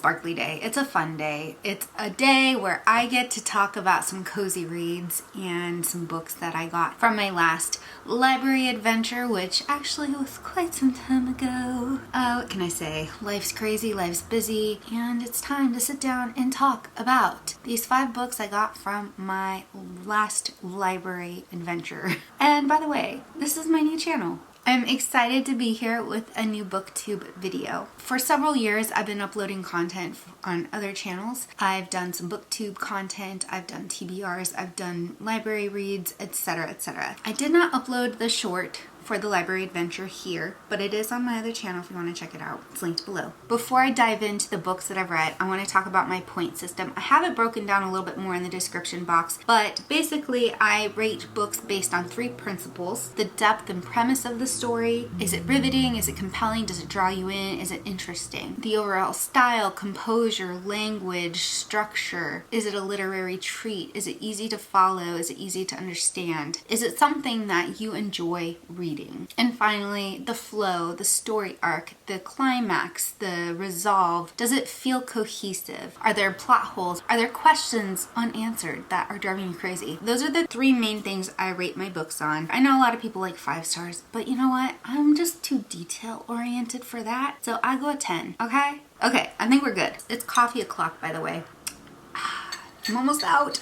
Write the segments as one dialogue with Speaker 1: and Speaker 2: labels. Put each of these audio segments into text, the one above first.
Speaker 1: sparkly day. It's a fun day. It's a day where I get to talk about some cozy reads and some books that I got from my last library adventure, which actually was quite some time ago. What can I say? Life's crazy, life's busy, and it's time to sit down and talk about these 5 books I got from my last library adventure. And by the way, this is my new channel. I'm excited to be here with a new booktube video. For several years, I've been uploading content on other channels. I've done some booktube content, I've done TBRs, I've done library reads, etc, etc. I did not upload the short for the library adventure here, but it is on my other channel if you want to check it out. It's linked below. Before I dive into the books that I've read, I want to talk about my point system. I have it broken down a little bit more in the description box, but basically I rate books based on 3 principles: the depth and premise of the story. Is it riveting? Is it compelling? Does it draw you in? Is it interesting? The overall style, composure, language, structure. Is it a literary treat? Is it easy to follow? Is it easy to understand? Is it something that you enjoy reading? And finally, the flow, the story arc, the climax, the resolve. Does it feel cohesive? Are there plot holes? Are there questions unanswered that are driving you crazy? Those are the 3 main things I rate my books on. I know a lot of people like 5 stars, but you know what? I'm just too detail oriented for that. So I go a 10, okay? Okay, I think we're good. It's coffee o'clock, by the way. I'm almost out.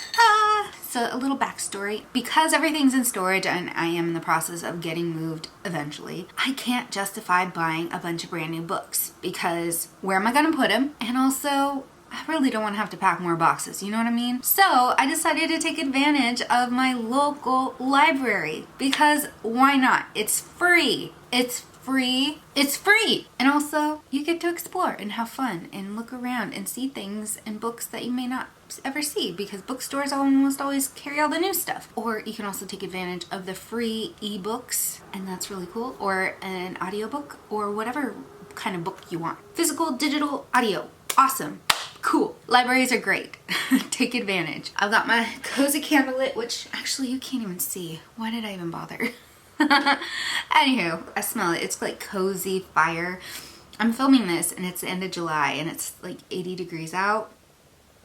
Speaker 1: So a little backstory. Because everything's in storage and I am in the process of getting moved eventually, I can't justify buying a bunch of brand new books because where am I gonna put them? And also, I really don't want to have to pack more boxes, you know what I mean? So I decided to take advantage of my local library because why not? It's free. It's free. It's free. And also you get to explore and have fun and look around and see things and books that you may not ever see because bookstores almost always carry all the new stuff. Or you can also take advantage of the free ebooks, and that's really cool, or an audiobook or whatever kind of book you want. Physical, digital, audio. Awesome. Cool. Libraries are great. Take advantage. I've got my cozy candlelit, which actually you can't even see. Why did I even bother? Anywho, I smell it. It's like cozy fire. I'm filming this and it's the end of July and it's like 80 degrees out.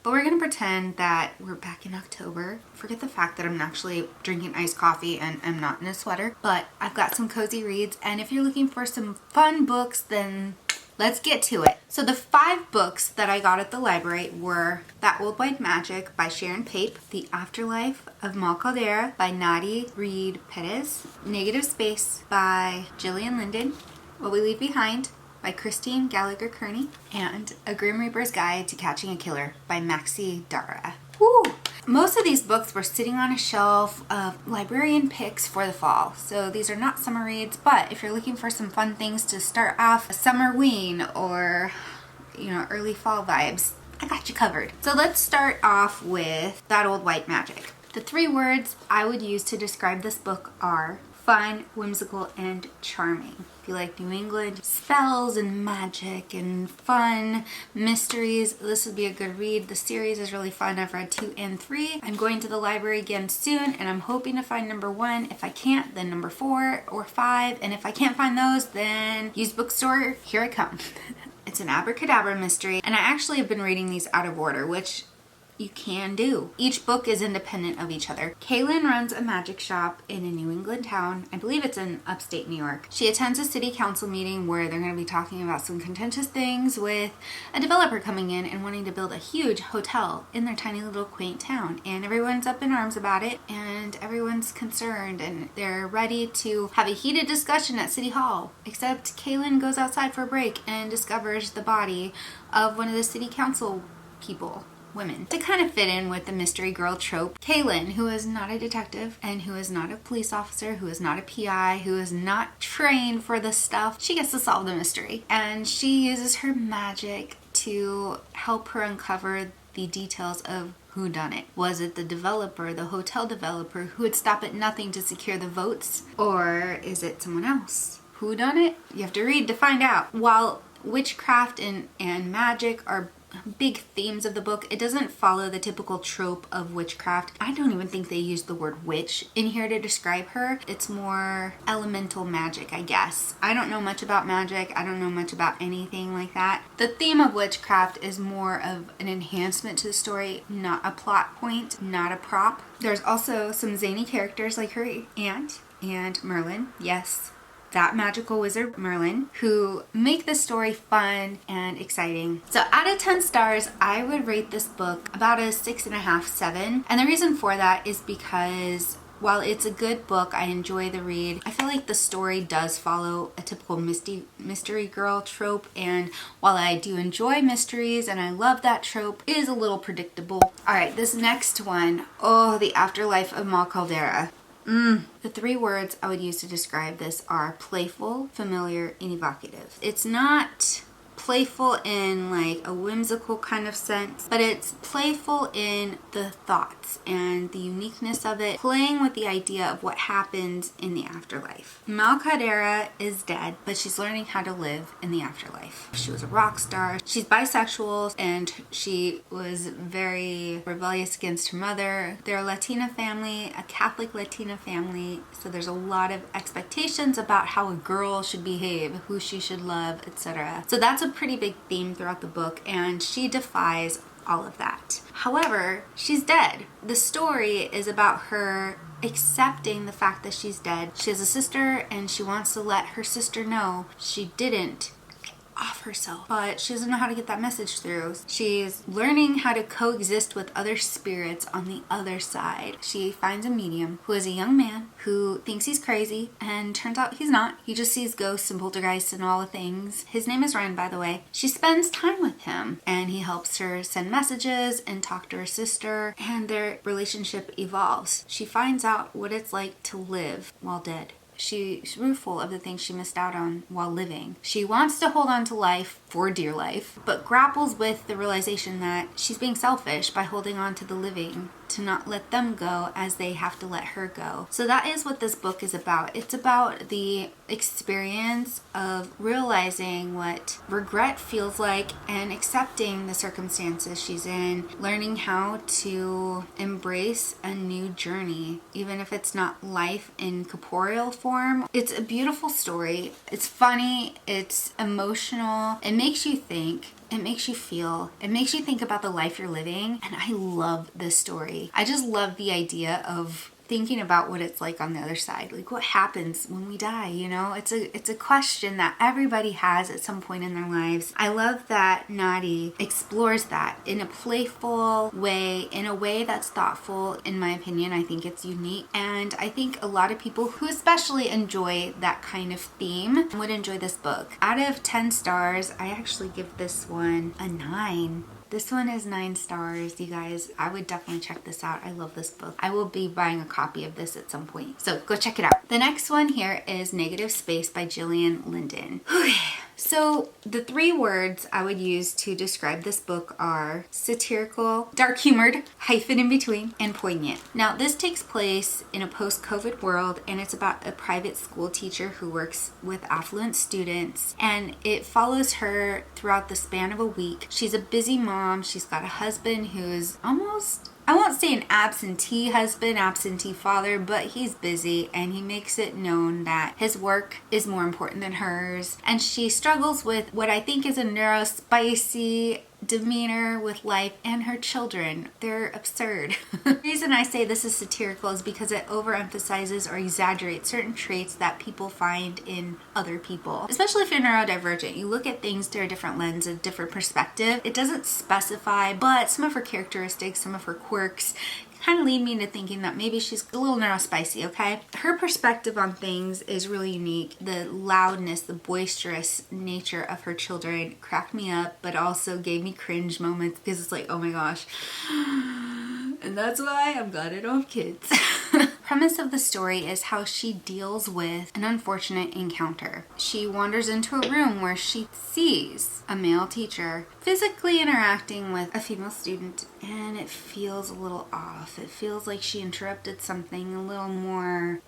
Speaker 1: But we're gonna pretend that we're back in October. Forget the fact that I'm actually drinking iced coffee and I'm not in a sweater. But I've got some cozy reads, and if you're looking for some fun books, then let's get to it. So the 5 books that I got at the library were That Old White Magic by Sharon Pape, The Afterlife of Mal Caldera by Nadi Reed Perez, Negative Space by Gillian Linden, What We Leave Behind by Christine Gallagher Kearney, and A Grim Reaper's Guide to Catching a Killer by Maxi Dara. Woo! Most of these books were sitting on a shelf of librarian picks for the fall. So these are not summer reads, but if you're looking for some fun things to start off a summer ween or, you know, early fall vibes, I got you covered. So let's start off with That Old White Magic. The 3 words I would use to describe this book are fun, whimsical, and charming. If you like New England spells and magic and fun mysteries, this would be a good read. The series is really fun. I've read 2 and 3. I'm going to the library again soon and I'm hoping to find number 1. If I can't, then number 4 or 5. And if I can't find those, then used bookstore, here I come. It's an abracadabra mystery, and I actually have been reading these out of order, which you can do. Each book is independent of each other. Kaylin runs a magic shop in a New England town. I believe it's in upstate New York. She attends a city council meeting where they're going to be talking about some contentious things with a developer coming in and wanting to build a huge hotel in their tiny little quaint town. And everyone's up in arms about it and everyone's concerned and they're ready to have a heated discussion at City Hall. Except Kaylin goes outside for a break and discovers the body of one of the city council people. Women. To kind of fit in with the mystery girl trope, Kaylin, who is not a detective and who is not a police officer, who is not a PI, who is not trained for this stuff, she gets to solve the mystery. And she uses her magic to help her uncover the details of who done it. Was it the developer, the hotel developer, who would stop at nothing to secure the votes? Or is it someone else? Who done it? You have to read to find out. While witchcraft and magic are big themes of the book. It doesn't follow the typical trope of witchcraft. I don't even think they use the word witch in here to describe her. It's more elemental magic, I guess. I don't know much about magic. I don't know much about anything like that. The theme of witchcraft is more of an enhancement to the story, not a plot point, not a prop. There's also some zany characters like her aunt and Merlin. Yes, that magical wizard Merlin, who make the story fun and exciting. So out of 10 stars, I would rate this book about a 6.5, 7. And the reason for that is because while it's a good book, I enjoy the read, I feel like the story does follow a typical mystery girl trope. And while I do enjoy mysteries and I love that trope, it is a little predictable. All right, this next one, oh, The Afterlife of Mal Caldera. The 3 words I would use to describe this are playful, familiar, and evocative. It's not playful in like a whimsical kind of sense, but it's playful in the thoughts and the uniqueness of it, playing with the idea of what happens in the afterlife. Mal Caldera is dead, but she's learning how to live in the afterlife. She was a rock star. She's bisexual, and she was very rebellious against her mother. They're a Latina family, a Catholic Latina family, so there's a lot of expectations about how a girl should behave, who she should love, etc. So that's a pretty big theme throughout the book, and she defies all of that. However, she's dead. The story is about her accepting the fact that she's dead. She has a sister, and she wants to let her sister know she didn't off herself, but she doesn't know how to get that message through. She's learning how to coexist with other spirits on the other side. She finds a medium who is a young man who thinks he's crazy, and turns out he's not. He just sees ghosts and poltergeists and all the things. His name is Ryan, by the way. She spends time with him, and he helps her send messages and talk to her sister, and their relationship evolves. She finds out what it's like to live while dead. She's rueful of the things she missed out on while living. She wants to hold on to life for dear life, but grapples with the realization that she's being selfish by holding on to the living, to not let them go as they have to let her go. So that is what this book is about. It's about the experience of realizing what regret feels like and accepting the circumstances she's in, learning how to embrace a new journey, even if it's not life in corporeal form. It's a beautiful story. It's funny. It's emotional. It makes you think. It makes you feel. It makes you think about the life you're living. And I love this story. I just love the idea of thinking about what it's like on the other side. Like, what happens when we die, you know? It's a question that everybody has at some point in their lives. I love that Nadi explores that in a playful way, in a way that's thoughtful. In my opinion, I think it's unique. And I think a lot of people who especially enjoy that kind of theme would enjoy this book. Out of 10 stars, I actually give this one a 9. This one is 9 stars, you guys. I would definitely check this out. I love this book. I will be buying a copy of this at some point, so go check it out. The next one here is Negative Space by Gillian Linden. So the 3 words I would use to describe this book are satirical, dark-humored, hyphen in between, and poignant. Now, this takes place in a post-COVID world, and it's about a private school teacher who works with affluent students, and it follows her throughout the span of a week. She's a busy mom. She's got a husband who's almost, I won't say an absentee husband, absentee father, but he's busy, and he makes it known that his work is more important than hers. And she struggles with what I think is a neurospicy demeanor with life and her children. They're absurd. The reason I say this is satirical is because it overemphasizes or exaggerates certain traits that people find in other people. Especially if you're neurodivergent, you look at things through a different lens, a different perspective. It doesn't specify, but some of her characteristics, some of her quirks kind of lead me into thinking that maybe she's a little neurospicy, okay? Her perspective on things is really unique. The loudness, the boisterous nature of her children cracked me up, but also gave me cringe moments because it's like, oh my gosh. And that's why I'm glad I don't have kids. Premise of the story is how she deals with an unfortunate encounter. She wanders into a room where she sees a male teacher physically interacting with a female student, and it feels a little off. It feels like she interrupted something a little more,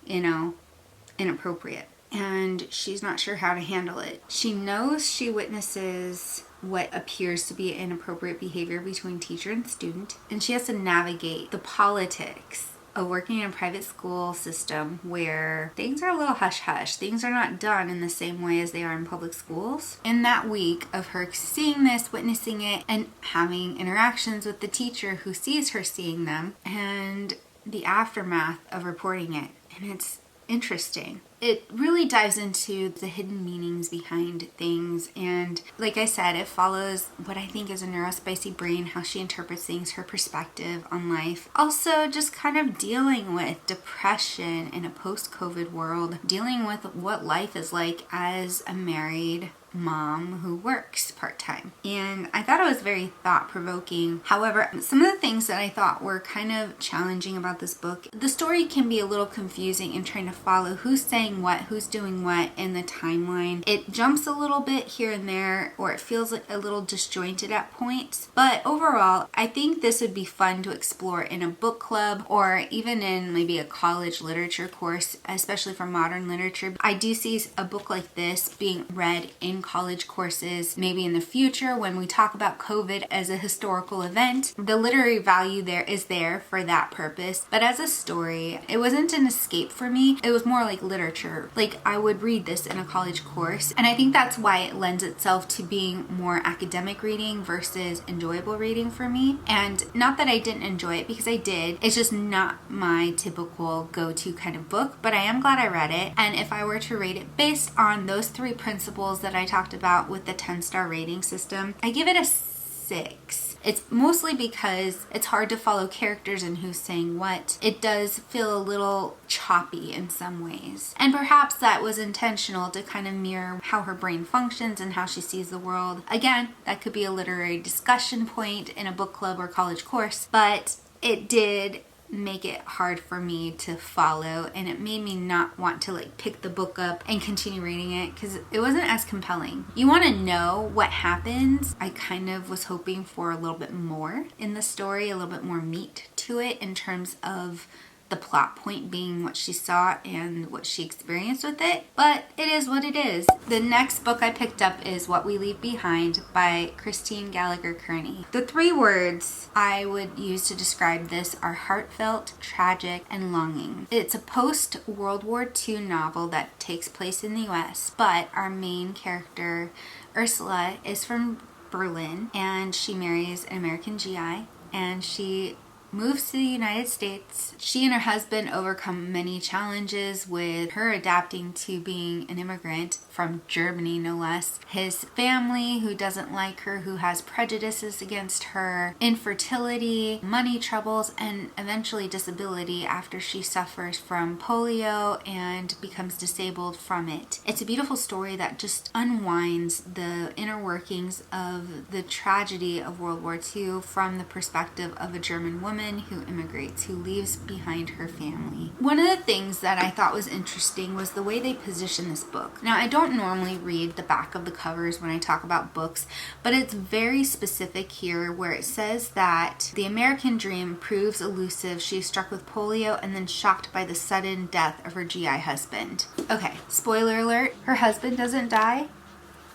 Speaker 1: inappropriate. And she's not sure how to handle it. She knows she witnesses what appears to be inappropriate behavior between teacher and student. And she has to navigate the politics of working in a private school system where things are a little hush-hush. Things are not done in the same way as they are in public schools. In that week of her seeing this, witnessing it, and having interactions with the teacher who sees her seeing them, and the aftermath of reporting it. And it's interesting. It really dives into the hidden meanings behind things, and like I said, it follows what I think is a neurospicy brain, how she interprets things, her perspective on life. Also, just kind of dealing with depression in a post-COVID world, dealing with what life is like as a married mom who works part-time. And I thought it was very thought-provoking. However, some of the things that I thought were kind of challenging about this book, the story can be a little confusing in trying to follow who's saying what, who's doing what in the timeline. It jumps a little bit here and there, or it feels like a little disjointed at points. But overall, I think this would be fun to explore in a book club, or even in maybe a college literature course, especially for modern literature. I do see a book like this being read in college courses, maybe in the future when we talk about COVID as a historical event. The literary value there is there for that purpose, but as a story, it wasn't an escape for me. It was more like literature. Like, I would read this in a college course, and I think that's why it lends itself to being more academic reading versus enjoyable reading for me. And not that I didn't enjoy it, because I did. It's just not my typical go-to kind of book, but I am glad I read it. And if I were to rate it based on those 3 principles that I talked about with the 10-star rating system, I give it a 6. It's mostly because it's hard to follow characters and who's saying what. It does feel a little choppy in some ways. And perhaps that was intentional to kind of mirror how her brain functions and how she sees the world. Again, that could be a literary discussion point in a book club or college course, but it did make it hard for me to follow, and it made me not want to like pick the book up and continue reading it because it wasn't as compelling. You want to know what happens. I kind of was hoping for a little bit more in the story, a little bit more meat to it in terms of the plot point being what she saw and what she experienced with it, but it is what it is. The next book I picked up is What We Leave Behind by Christine Gallagher Kearney. The 3 words I would use to describe this are heartfelt, tragic, and longing. It's a post-World War II novel that takes place in the US, but our main character, Ursula, is from Berlin, and she marries an American GI, and she moves to the United States. She and her husband overcome many challenges with her adapting to being an immigrant from Germany, no less. His family, who doesn't like her, who has prejudices against her, infertility, money troubles, and eventually disability after she suffers from polio and becomes disabled from it. It's a beautiful story that just unwinds the inner workings of the tragedy of World War II from the perspective of a German woman who immigrates, who leaves behind her family. One of the things that I thought was interesting was the way they position this book. Now, I don't normally read the back of the covers when I talk about books, but it's very specific here where it says that the American dream proves elusive. She is struck with polio and then shocked by the sudden death of her GI husband. Okay, spoiler alert, her husband doesn't die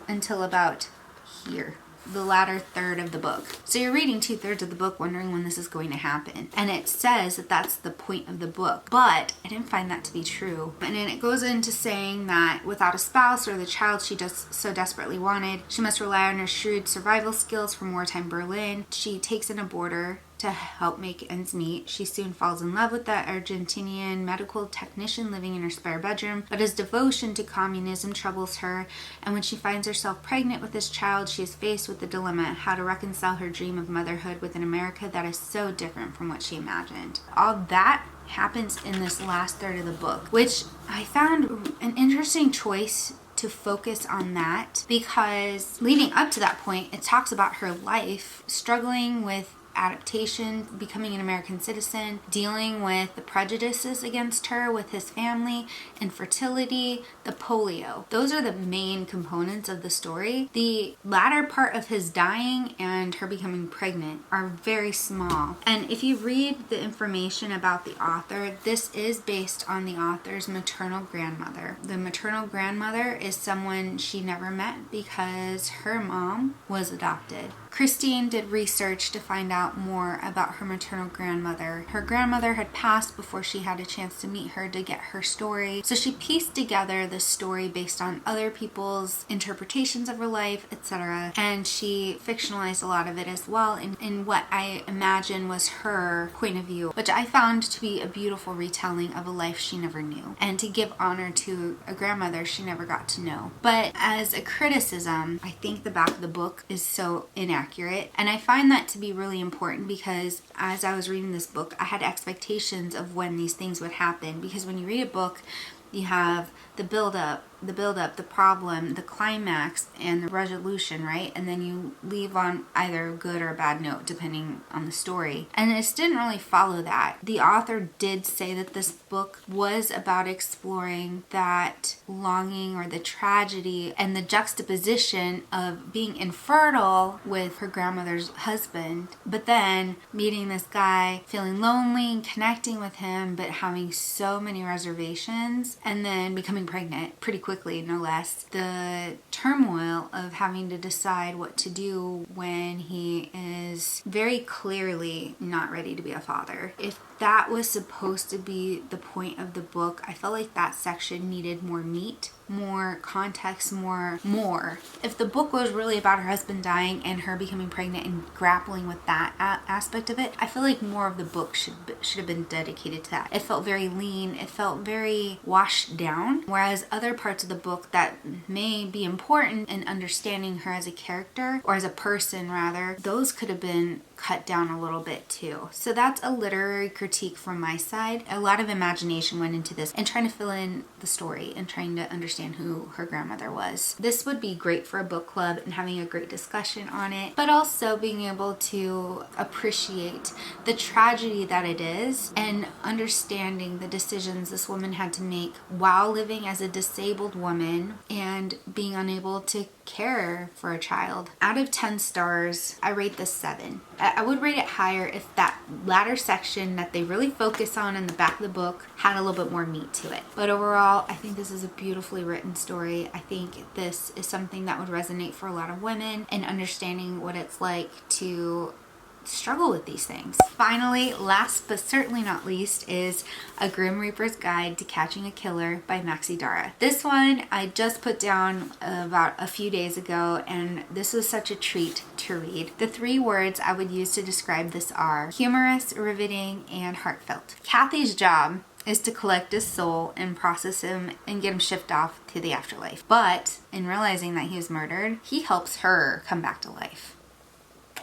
Speaker 1: until about here, the latter third of the book. So you're reading 2/3 of the book wondering when this is going to happen. And it says that that's the point of the book. But I didn't find that to be true. And then it goes into saying that without a spouse or the child she just so desperately wanted, she must rely on her shrewd survival skills from wartime Berlin. She takes in a boarder to help make ends meet. She soon falls in love with the Argentinian medical technician living in her spare bedroom, but his devotion to communism troubles her, and when she finds herself pregnant with this child, she is faced with the dilemma how to reconcile her dream of motherhood with an America that is so different from what she imagined. All that happens in this last third of the book, which I found an interesting choice to focus on that, because leading up to that point, it talks about her life struggling with adaptation, becoming an American citizen, dealing with the prejudices against her with his family, infertility, the polio. Those are the main components of the story. The latter part of his dying and her becoming pregnant are very small. And if you read the information about the author, this is based on the author's maternal grandmother. The maternal grandmother is someone she never met because her mom was adopted. Christine did research to find out more about her maternal grandmother. Her grandmother had passed before she had a chance to meet her to get her story. So she pieced together this story based on other people's interpretations of her life, etc. And she fictionalized a lot of it as well in what I imagine was her point of view, which I found to be a beautiful retelling of a life she never knew, and to give honor to a grandmother she never got to know. But as a criticism, I think the back of the book is so inaccurate, and I find that to be really important because as I was reading this book, I had expectations of when these things would happen, because when you read a book, you have the build-up, the problem, the climax, and the resolution, right? And then you leave on either a good or a bad note, depending on the story. And this didn't really follow that. The author did say that this book was about exploring that longing or the tragedy and the juxtaposition of being infertile with her grandmother's husband, but then meeting this guy, feeling lonely and connecting with him, but having so many reservations, and then becoming pregnant pretty quickly, no less. The turmoil of having to decide what to do when he is very clearly not ready to be a father. If that was supposed to be the point of the book, I felt like that section needed more meat, more context, more. If the book was really about her husband dying and her becoming pregnant and grappling with that aspect of it, I feel like more of the book should have been dedicated to that. It felt very lean, it felt very washed down, whereas other parts of the book that may be important in understanding her as a character, or as a person rather, those could have been cut down a little bit too. So that's a literary critique from my side. A lot of imagination went into this and trying to fill in the story and trying to understand who her grandmother was. This would be great for a book club and having a great discussion on it, but also being able to appreciate the tragedy that it is and understanding the decisions this woman had to make while living as a disabled woman and being unable to care for a child. Out of 10 stars, I rate this 7. I would rate it higher if that latter section that they really focus on in the back of the book had a little bit more meat to it. But overall, I think this is a beautifully written story. I think this is something that would resonate for a lot of women and understanding what it's like to struggle with these things. Finally, last but certainly not least, is A Grim Reaper's Guide to Catching a Killer by Maxi Dara. This one I just put down about a few days ago, and this was such a treat to read. The 3 words I would use to describe this are humorous, riveting, and heartfelt. Kathy's job is to collect his soul and process him and get him shipped off to the afterlife. But in realizing that he was murdered, he helps her come back to life.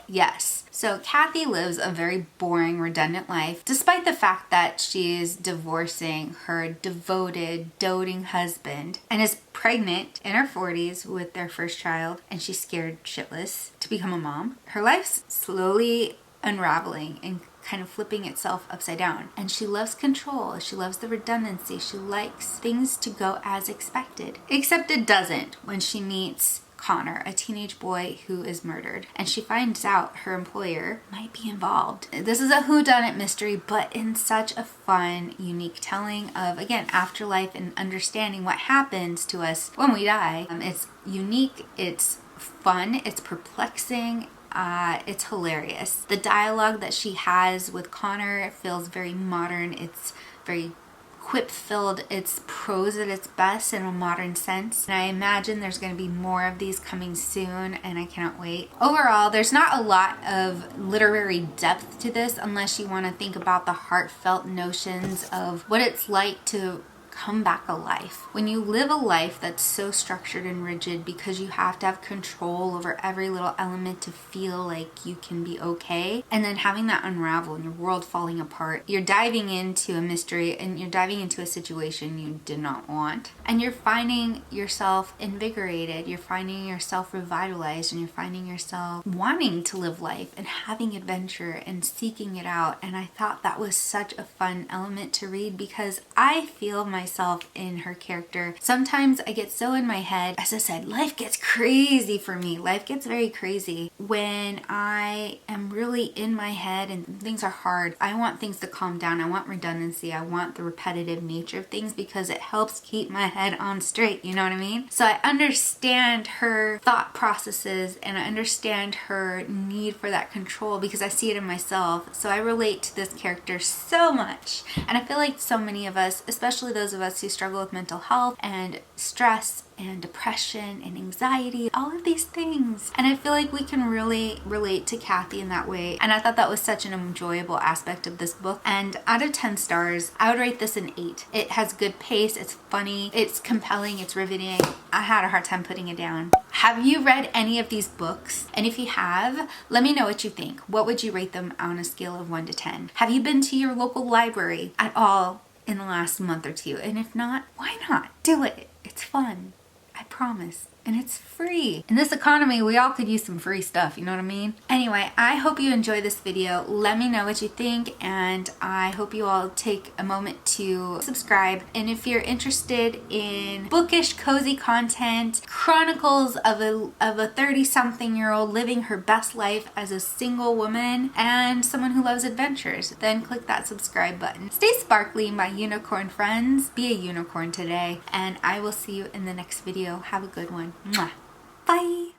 Speaker 1: Yes. So Kathy lives a very boring, redundant life, despite the fact that she is divorcing her devoted, doting husband and is pregnant in her 40s with their first child, and she's scared shitless to become a mom. Her life's slowly unraveling and kind of flipping itself upside down. And she loves control. She loves the redundancy. She likes things to go as expected. Except it doesn't when she meets Connor, a teenage boy who is murdered, and she finds out her employer might be involved. This is a whodunit mystery, but in such a fun, unique telling of, again, afterlife and understanding what happens to us when we die. It's unique, it's fun, it's perplexing, it's hilarious. The dialogue that she has with Connor feels very modern. It's very quip-filled. It's prose at its best in a modern sense. And I imagine there's going to be more of these coming soon, and I cannot wait. Overall, there's not a lot of literary depth to this unless you want to think about the heartfelt notions of what it's like to come back alive. When you live a life that's so structured and rigid because you have to have control over every little element to feel like you can be okay, and then having that unravel and your world falling apart, you're diving into a mystery and you're diving into a situation you did not want, and you're finding yourself invigorated, you're finding yourself revitalized, and you're finding yourself wanting to live life and having adventure and seeking it out. And I thought that was such a fun element to read because I feel myself in her character. Sometimes I get so in my head. As I said, life gets crazy for me. Life gets very crazy when I am really in my head and things are hard. I want things to calm down. I want redundancy. I want the repetitive nature of things because it helps keep my head on straight. You know what I mean? So I understand her thought processes and I understand her need for that control because I see it in myself. So I relate to this character so much. And I feel like so many of us, especially those of us who struggle with mental health and stress and depression and anxiety, all of these things. And I feel like we can really relate to Kathy in that way. And I thought that was such an enjoyable aspect of this book. And out of 10 stars, I would rate this an 8. It has good pace, it's funny, it's compelling, it's riveting. I had a hard time putting it down. Have you read any of these books? And if you have, let me know what you think. What would you rate them on a scale of 1 to 10? Have you been to your local library at all in the last month or two? And if not, why not? Do it. It's fun. I promise. And it's free. In this economy, we all could use some free stuff, you know what I mean? Anyway, I hope you enjoy this video. Let me know what you think, and I hope you all take a moment to subscribe. And if you're interested in bookish, cozy content, chronicles of a 30-something-year-old living her best life as a single woman and someone who loves adventures, then click that subscribe button. Stay sparkly, my unicorn friends. Be a unicorn today, and I will see you in the next video. Have a good one. Mwah. Bye.